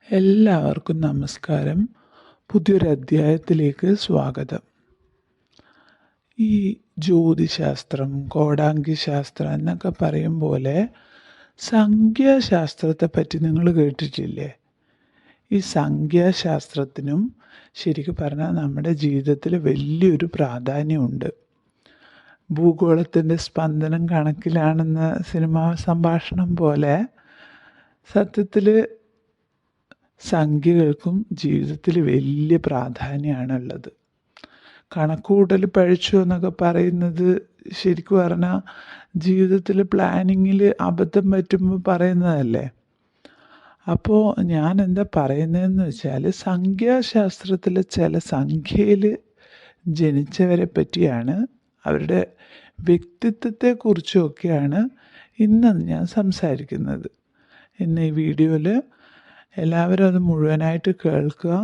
എല്ലാവർക്കും നമസ്കാരം. പുതിയൊരു അധ്യായത്തിലേക്ക് സ്വാഗതം. ഈ ജ്യോതിശാസ്ത്രം, കോടാംഗിശാസ്ത്രം എന്നൊക്കെ പറയും പോലെ സംഖ്യാശാസ്ത്രത്തെപ്പറ്റി നിങ്ങൾ കേട്ടിട്ടില്ലേ? ഈ സംഖ്യാശാസ്ത്രത്തിനും ശരിക്കും പറഞ്ഞാൽ നമ്മുടെ ജീവിതത്തിൽ വലിയൊരു പ്രാധാന്യമുണ്ട്. ഭൂഗോളത്തിൻ്റെ സ്പന്ദനം കണക്കിലാണെന്ന സിനിമാ സംഭാഷണം പോലെ സത്യത്തിൽ സംഖ്യകൾക്കും ജീവിതത്തിൽ വലിയ പ്രാധാന്യമാണുള്ളത്. കണക്കുകൂട്ടൽ പഴിച്ചു എന്നൊക്കെ പറയുന്നത് ശരിക്കും പറഞ്ഞാൽ ജീവിതത്തിൽ പ്ലാനിങ്ങിൽ അബദ്ധം പറ്റുമ്പോൾ പറയുന്നതല്ലേ. അപ്പോൾ ഞാൻ എന്താ പറയുന്നതെന്ന് വെച്ചാൽ സംഖ്യാശാസ്ത്രത്തിലെ ചില സംഖ്യയിൽ ജനിച്ചവരെ പറ്റിയാണ്, അവരുടെ വ്യക്തിത്വത്തെക്കുറിച്ചുമൊക്കെയാണ് ഇന്ന് ഞാൻ സംസാരിക്കുന്നത്. ഇന്ന് ഈ വീഡിയോയിൽ എല്ലാവരും അത് മുഴുവനായിട്ട് കേൾക്കുക.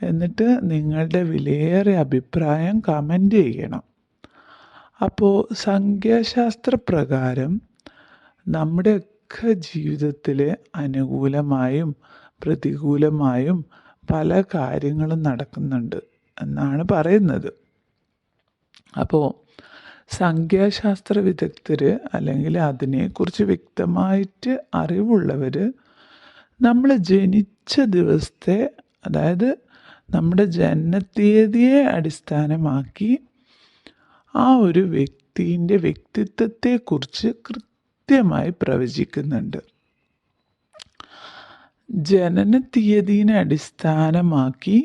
എന്നിട്ട് നിങ്ങളുടെ വിലയേറിയ അഭിപ്രായം കമൻ്റ് ചെയ്യണം. അപ്പോൾ സംഖ്യാശാസ്ത്രപ്രകാരം നമ്മുടെയൊക്കെ ജീവിതത്തിൽ അനുകൂലമായും പ്രതികൂലമായും പല കാര്യങ്ങളും നടക്കുന്നുണ്ട് എന്നാണ് പറയുന്നത്. അപ്പോൾ സംഖ്യാശാസ്ത്ര വിദഗ്ധർ അല്ലെങ്കിൽ അതിനെക്കുറിച്ച് വ്യക്തമായിട്ട് അറിവുള്ളവർ നമ്മൾ ജനിച്ച ദിവസത്തെ, അതായത് നമ്മുടെ ജനനത്തീയതിയെ അടിസ്ഥാനമാക്കി ആ ഒരു വ്യക്തിൻ്റെ വ്യക്തിത്വത്തെക്കുറിച്ച് കൃത്യമായി പ്രവചിക്കുന്നുണ്ട്. ജനനത്തീയതിനെ അടിസ്ഥാനമാക്കി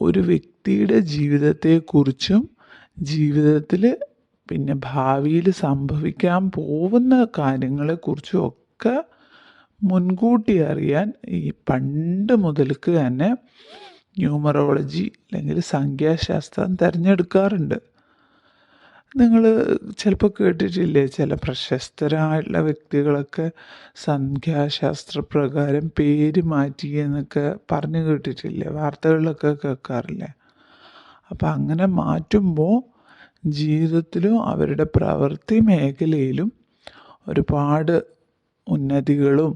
ഒരു വ്യക്തിയുടെ ജീവിതത്തെക്കുറിച്ചും ജീവിതത്തിൽ പിന്നെ ഭാവിയിൽ സംഭവിക്കാൻ പോകുന്ന കാര്യങ്ങളെക്കുറിച്ചും ഒക്കെ മുൻകൂട്ടി അറിയാൻ ഈ പണ്ട് മുതൽക്ക് തന്നെ ന്യൂമറോളജി അല്ലെങ്കിൽ സംഖ്യാശാസ്ത്രം തിരഞ്ഞെടുക്കാറുണ്ട്. നിങ്ങൾ ചിലപ്പോൾ കേട്ടിട്ടില്ലേ, ചില പ്രശസ്തരായിട്ടുള്ള വ്യക്തികളൊക്കെ സംഖ്യാശാസ്ത്രപ്രകാരം പേര് മാറ്റി എന്നൊക്കെ പറഞ്ഞു കേട്ടിട്ടില്ലേ, വാർത്തകളിലൊക്കെ കേൾക്കാറില്ലേ. അപ്പം അങ്ങനെ മാറ്റുമ്പോൾ ജീവിതത്തിലും അവരുടെ പ്രവൃത്തി മേഖലയിലും ഒരുപാട് ഉന്നതികളും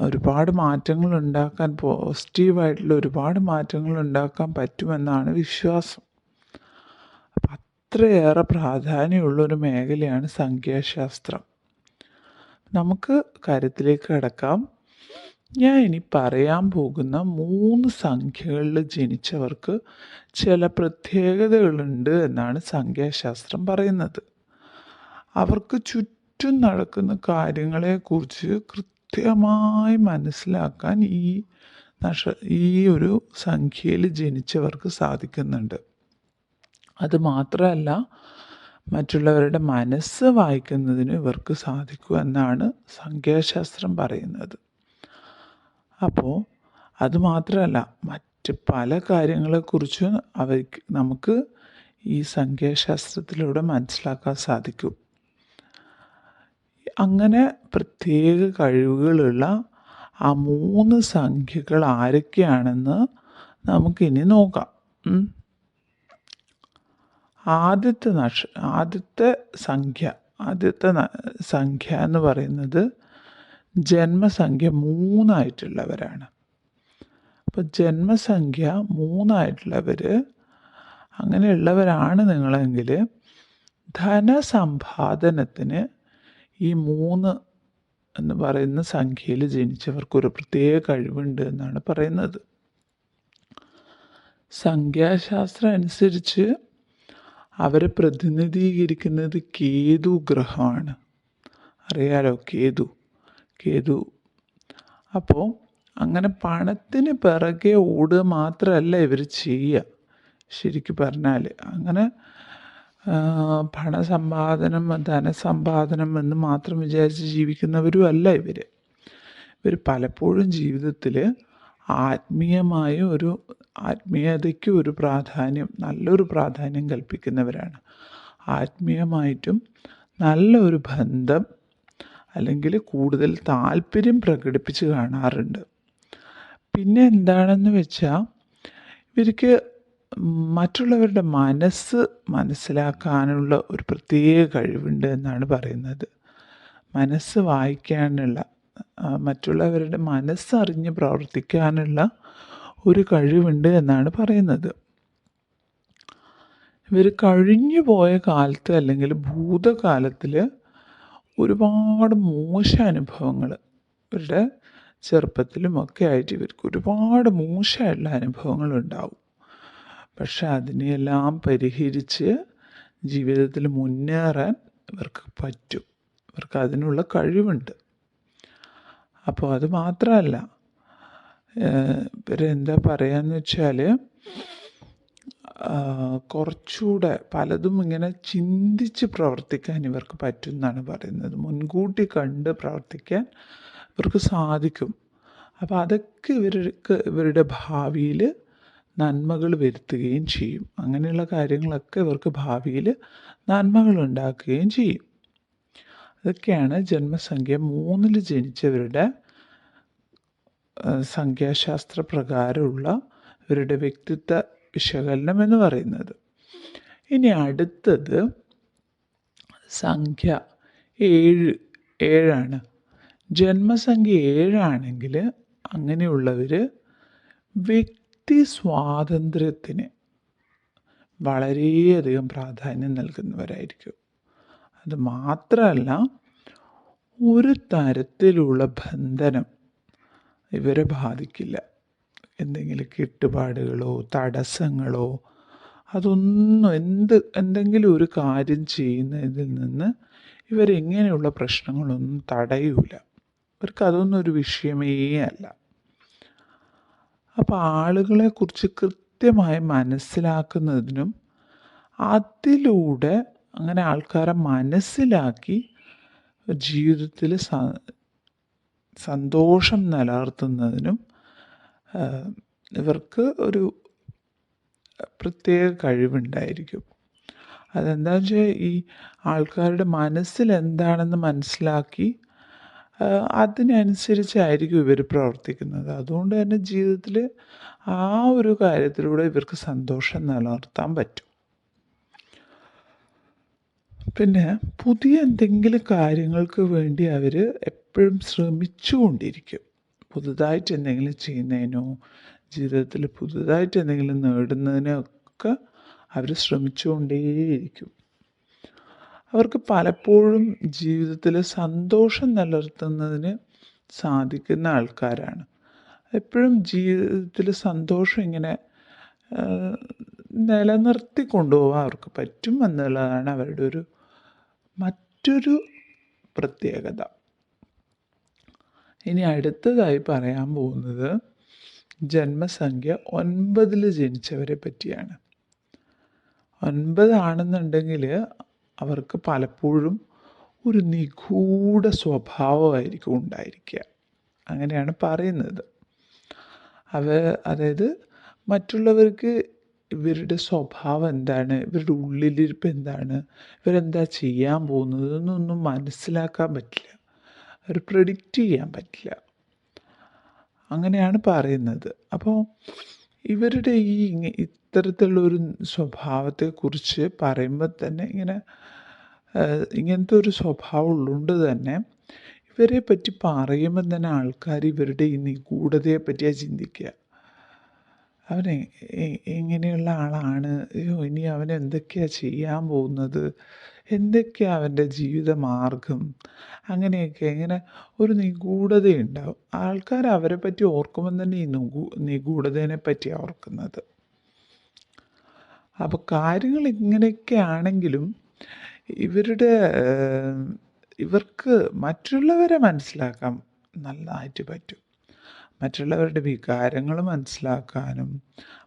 ഒരുപാട് മാറ്റങ്ങൾ ഉണ്ടാക്കാൻ, പോസിറ്റീവായിട്ടുള്ള ഒരുപാട് മാറ്റങ്ങൾ ഉണ്ടാക്കാൻ പറ്റുമെന്നാണ് വിശ്വാസം. അപ്പം അത്രയേറെ പ്രാധാന്യമുള്ളൊരു മേഖലയാണ് സംഖ്യാശാസ്ത്രം. നമുക്ക് കാര്യത്തിലേക്ക് കടക്കാം. ഞാൻ ഇനി പറയാൻ പോകുന്ന 3 സംഖ്യകളിൽ ജനിച്ചവർക്ക് ചില പ്രത്യേകതകളുണ്ട് എന്നാണ് സംഖ്യാശാസ്ത്രം പറയുന്നത്. അവർക്ക് ചുറ്റും നടക്കുന്ന കാര്യങ്ങളെക്കുറിച്ച് കൃത്യമായി മനസ്സിലാക്കാൻ ഈ ഒരു സംഖ്യയിൽ ജനിച്ചവർക്ക് സാധിക്കുന്നുണ്ട്. അതുമാത്രമല്ല, മറ്റുള്ളവരുടെ മനസ്സ് വായിക്കുന്നതിന് ഇവർക്ക് സാധിക്കും എന്നാണ് സംഖ്യാശാസ്ത്രം പറയുന്നത്. അപ്പോൾ അതുമാത്രമല്ല, മറ്റ് പല കാര്യങ്ങളെക്കുറിച്ചും നമുക്ക് ഈ സംഖ്യാശാസ്ത്രത്തിലൂടെ മനസ്സിലാക്കാൻ സാധിക്കും. അങ്ങനെ പ്രത്യേക കഴിവുകളുള്ള ആ 3 സംഖ്യകൾ ആരൊക്കെയാണെന്ന് നമുക്കിനി നോക്കാം. ആദ്യത്തെ സംഖ്യ എന്ന് പറയുന്നത് ജന്മസംഖ്യ 3 ആയിട്ടുള്ളവരാണ്. അപ്പോൾ ജന്മസംഖ്യ 3 ആയിട്ടുള്ളവർ, അങ്ങനെയുള്ളവരാണ് നിങ്ങളെങ്കിൽ ധനസമ്പാദനത്തിന് ഈ 3 എന്ന് പറയുന്ന സംഖ്യയിൽ ജനിച്ചവർക്കൊരു പ്രത്യേക കഴിവുണ്ട് എന്നാണ് പറയുന്നത്. സംഖ്യാശാസ്ത്രം അനുസരിച്ച് അവരെ പ്രതിനിധീകരിക്കുന്നത് കേതു ഗ്രഹമാണ്. അറിയാലോ, കേതു. അപ്പോൾ അങ്ങനെ പണത്തിന് പിറകെ ഓടുക മാത്രമല്ല ഇവർ ചെയ്യുക. ശരിക്കും പറഞ്ഞാൽ അങ്ങനെ ധനസമ്പാദനം എന്ന് മാത്രം വിചാരിച്ച് ജീവിക്കുന്നവരും അല്ല ഇവർ പലപ്പോഴും ജീവിതത്തിൽ ആത്മീയതയ്ക്ക് ഒരു പ്രാധാന്യം, നല്ലൊരു പ്രാധാന്യം കൽപ്പിക്കുന്നവരാണ്. ആത്മീയമായിട്ടും നല്ലൊരു ബന്ധം അല്ലെങ്കിൽ കൂടുതൽ താല്പര്യം പ്രകടിപ്പിച്ച് കാണാറുണ്ട്. പിന്നെ എന്താണെന്ന് വെച്ചാൽ ഇവർക്ക് മറ്റുള്ളവരുടെ മനസ്സ് മനസ്സിലാക്കാനുള്ള ഒരു പ്രത്യേക കഴിവുണ്ട് എന്നാണ് പറയുന്നത്. മനസ്സ് വായിക്കാനുള്ള മറ്റുള്ളവരുടെ മനസ്സറിഞ്ഞ് പ്രവർത്തിക്കാനുള്ള ഒരു കഴിവുണ്ട് എന്നാണ് പറയുന്നത്. ഇവർ കഴിഞ്ഞു പോയ കാലത്ത് അല്ലെങ്കിൽ ഭൂതകാലത്തിൽ ഒരുപാട് മോശ അനുഭവങ്ങൾ ഇവരുടെ ചെറുപ്പത്തിലുമൊക്കെ ആയിട്ട് ഇവർക്ക് ഒരുപാട് മോശമായിട്ടുള്ള അനുഭവങ്ങളുണ്ടാവും. പക്ഷെ അതിനെയെല്ലാം പരിഹരിച്ച് ജീവിതത്തിൽ മുന്നേറാൻ ഇവർക്ക് പറ്റും. ഇവർക്ക് അതിനുള്ള കഴിവുണ്ട്. അപ്പോൾ അത് മാത്രമല്ല, ഇവരെന്താ പറയാന്ന് വെച്ചാൽ കുറച്ചുകൂടെ പലതും ഇങ്ങനെ ചിന്തിച്ച് പ്രവർത്തിക്കാൻ ഇവർക്ക് പറ്റും എന്നാണ് പറയുന്നത്. മുൻകൂട്ടി കണ്ട് പ്രവർത്തിക്കാൻ ഇവർക്ക് സാധിക്കും. അപ്പോൾ അതൊക്കെ ഇവരുടെ ഭാവിയിൽ നന്മകൾ വരുത്തുകയും ചെയ്യും. അങ്ങനെയുള്ള കാര്യങ്ങളൊക്കെ ഇവർക്ക് ഭാവിയിൽ നന്മകൾ ഉണ്ടാക്കുകയും ചെയ്യും. അതൊക്കെയാണ് ജന്മസംഖ്യ 3 ജനിച്ചവരുടെ സംഖ്യാശാസ്ത്ര പ്രകാരമുള്ള ഇവരുടെ വ്യക്തിത്വ വിശകലനം എന്ന് പറയുന്നത്. ഇനി അടുത്തത് സംഖ്യ 7 ജന്മസംഖ്യ 7 ആണെങ്കിൽ അങ്ങനെയുള്ളവർ വ്യക്തി സ്വാതന്ത്ര്യത്തിന് വളരെയധികം പ്രാധാന്യം നൽകുന്നവരായിരിക്കും. അത് മാത്രമല്ല, ഒരു തരത്തിലുള്ള ബന്ധനം ഇവരെ ബാധിക്കില്ല. എന്തെങ്കിലും കെട്ടുപാടുകളോ തടസ്സങ്ങളോ അതൊന്നും എന്തെങ്കിലും ഒരു കാര്യം ചെയ്യുന്നതിൽ നിന്ന് ഇവരെങ്ങനെയുള്ള പ്രശ്നങ്ങളൊന്നും തടയൂല. ഇവർക്ക് അതൊന്നും ഒരു വിഷയമേ അല്ല. അപ്പോൾ ആളുകളെക്കുറിച്ച് കൃത്യമായി മനസ്സിലാക്കുന്നതിനും അതിലൂടെ അങ്ങനെ ആൾക്കാരെ മനസ്സിലാക്കി ജീവിതത്തിൽ സന്തോഷം നിലനിർത്തുന്നതിനും ഇവർക്ക് ഒരു പ്രത്യേക കഴിവുണ്ടായിരിക്കും. അതെന്താണെന്ന് വെച്ചാൽ ഈ ആൾക്കാരുടെ മനസ്സിൽ എന്താണെന്ന് മനസ്സിലാക്കി അതിനനുസരിച്ചായിരിക്കും ഇവർ പ്രവർത്തിക്കുന്നത്. അതുകൊണ്ട് തന്നെ ജീവിതത്തിൽ ആ ഒരു കാര്യത്തിലൂടെ ഇവർക്ക് സന്തോഷം നിലനിർത്താൻ പറ്റും. പിന്നെ പുതിയ എന്തെങ്കിലും കാര്യങ്ങൾക്ക് വേണ്ടി അവർ എപ്പോഴും ശ്രമിച്ചുകൊണ്ടിരിക്കും. പുതുതായിട്ട് എന്തെങ്കിലും ചെയ്യുന്നതിനോ ജീവിതത്തിൽ പുതുതായിട്ട് എന്തെങ്കിലും നേടുന്നതിനൊക്കെ അവർ ശ്രമിച്ചുകൊണ്ടേയിരിക്കും. അവർക്ക് പലപ്പോഴും ജീവിതത്തിൽ സന്തോഷം നിലനിർത്തുന്നതിന് സാധിക്കുന്ന ആൾക്കാരാണ്. എപ്പോഴും ജീവിതത്തിൽ സന്തോഷം ഇങ്ങനെ നിലനിർത്തി കൊണ്ടുപോകാൻ അവർക്ക് പറ്റും എന്നുള്ളതാണ് അവരുടെ മറ്റൊരു പ്രത്യേകത. ഇനി അടുത്തതായി പറയാൻ പോകുന്നത് ജന്മസംഖ്യ 9 ജനിച്ചവരെ പറ്റിയാണ്. 9 ആണെന്നുണ്ടെങ്കിൽ അവർക്ക് പലപ്പോഴും ഒരു നിഗൂഢ സ്വഭാവമായിരിക്കും ഉണ്ടായിരിക്കുക. അങ്ങനെയാണ് പറയുന്നത്. അതായത് മറ്റുള്ളവർക്ക് ഇവരുടെ സ്വഭാവം എന്താണ്, ഇവരുടെ ഉള്ളിലിരിപ്പ് എന്താണ്, ഇവരെന്താ ചെയ്യാൻ പോകുന്നത് എന്നൊന്നും മനസ്സിലാക്കാൻ പറ്റില്ല. അവർ പ്രെഡിക്റ്റ് ചെയ്യാൻ പറ്റില്ല. അങ്ങനെയാണ് പറയുന്നത്. അപ്പോൾ ഇവരുടെ ഇത്തരത്തിലുള്ളൊരു സ്വഭാവത്തെക്കുറിച്ച് പറയുമ്പോൾ തന്നെ ഇങ്ങനത്തെ ഒരു സ്വഭാവം ഉള്ളതുകൊണ്ട് തന്നെ ഇവരെ പറ്റി പറയുമ്പോൾ തന്നെ ആൾക്കാർ ഇവരുടെ ഈ നിഗൂഢതയെ പറ്റിയാണ് ചിന്തിക്കുക. അവൻ എങ്ങനെയുള്ള ആളാണ്, ഇനി അവൻ എന്തൊക്കെയാണ് ചെയ്യാൻ പോകുന്നത്, എന്തൊക്കെയാണ് അവൻ്റെ ജീവിതമാർഗം, അങ്ങനെയൊക്കെ ഇങ്ങനെ ഒരു നിഗൂഢതയുണ്ടാവും. ആൾക്കാർ അവരെ പറ്റി ഓർക്കുമ്പം തന്നെ ഈ നിഗൂഢതയെ പറ്റിയാണ് ഓർക്കുന്നത്. അപ്പോൾ കാര്യങ്ങൾ ഇങ്ങനെയൊക്കെ ആണെങ്കിലും ഇവർക്ക് മറ്റുള്ളവരെ മനസ്സിലാക്കാൻ നല്ലതായിട്ട് പറ്റും. മറ്റുള്ളവരുടെ വികാരങ്ങൾ മനസ്സിലാക്കാനും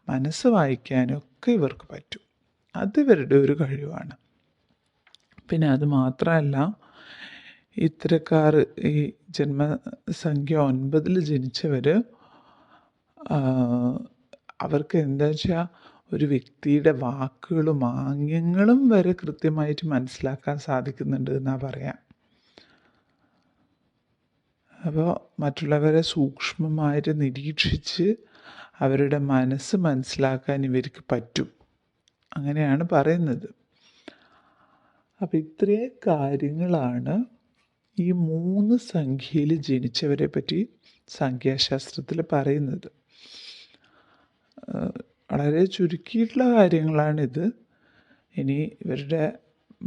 മനസ്സ് വായിക്കാനും ഒക്കെ ഇവർക്ക് പറ്റും. അത് ഇവരുടെ ഒരു കഴിവാണ്. പിന്നെ അത് മാത്രമല്ല, ഇത്തരക്കാർ ഈ ജന്മസംഖ്യ 9 ജനിച്ചവർ അവർക്ക് എന്താ വെച്ചാൽ ഒരു വ്യക്തിയുടെ വാക്കുകളും ആംഗ്യങ്ങളും വരെ കൃത്യമായിട്ട് മനസ്സിലാക്കാൻ സാധിക്കുന്നുണ്ട് എന്നാണ് പറയാം. അപ്പോൾ മറ്റുള്ളവരെ സൂക്ഷ്മമായിട്ട് നിരീക്ഷിച്ച് അവരുടെ മനസ്സ് മനസ്സിലാക്കാൻ ഇവർക്ക് പറ്റും. അങ്ങനെയാണ് പറയുന്നത്. അപ്പോൾ ഇത്രയും കാര്യങ്ങളാണ് ഈ 3 സംഖ്യയിൽ ജനിച്ചവരെ പറ്റി സംഖ്യാശാസ്ത്രത്തിൽ പറയുന്നത്. വളരെ ചുരുക്കിയിട്ടുള്ള കാര്യങ്ങളാണിത്. ഇനി ഇവരുടെ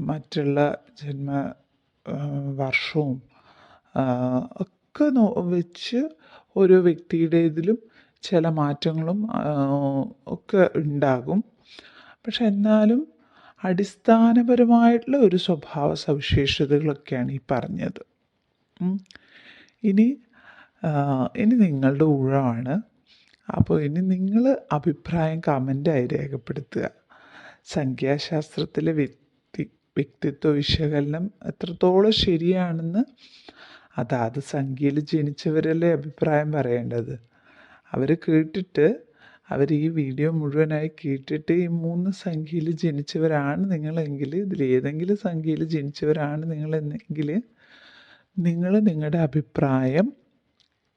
മറ്റുള്ള ജന്മ വർഷവും ഒക്കെ വെച്ച് ഓരോ വ്യക്തിയുടേതിലും ചില മാറ്റങ്ങളും ഒക്കെ ഉണ്ടാകും. പക്ഷെ എന്നാലും അടിസ്ഥാനപരമായിട്ടുള്ള ഒരു സ്വഭാവ സവിശേഷതകളൊക്കെയാണ് ഈ പറഞ്ഞത്. ഇനി നിങ്ങളുടെ ഊഴമാണ്. അപ്പോൾ ഇനി നിങ്ങൾ അഭിപ്രായം കമൻ്റായി രേഖപ്പെടുത്തുക. സംഖ്യാശാസ്ത്രത്തിലെ വ്യക്തിത്വ വിശകലനം എത്രത്തോളം ശരിയാണെന്ന് അതാത് സംഖ്യയിൽ ജനിച്ചവരല്ലേ അഭിപ്രായം പറയേണ്ടത്. അവർ ഈ വീഡിയോ മുഴുവനായി കേട്ടിട്ട് ഈ 3 സംഖ്യയിൽ ജനിച്ചവരാണ് നിങ്ങളെങ്കിൽ, ഇതിലേതെങ്കിലും സംഖ്യയിൽ ജനിച്ചവരാണ് നിങ്ങളെന്നെങ്കിൽ നിങ്ങൾ നിങ്ങളുടെ അഭിപ്രായം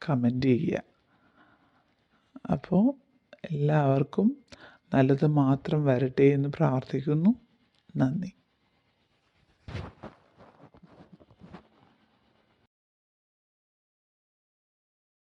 കമൻ്റ് ചെയ്യുക. അപ്പോൾ എല്ലാവർക്കും നല്ലത് മാത്രം വരട്ടെ എന്ന് പ്രാർത്ഥിക്കുന്നു. നന്ദി.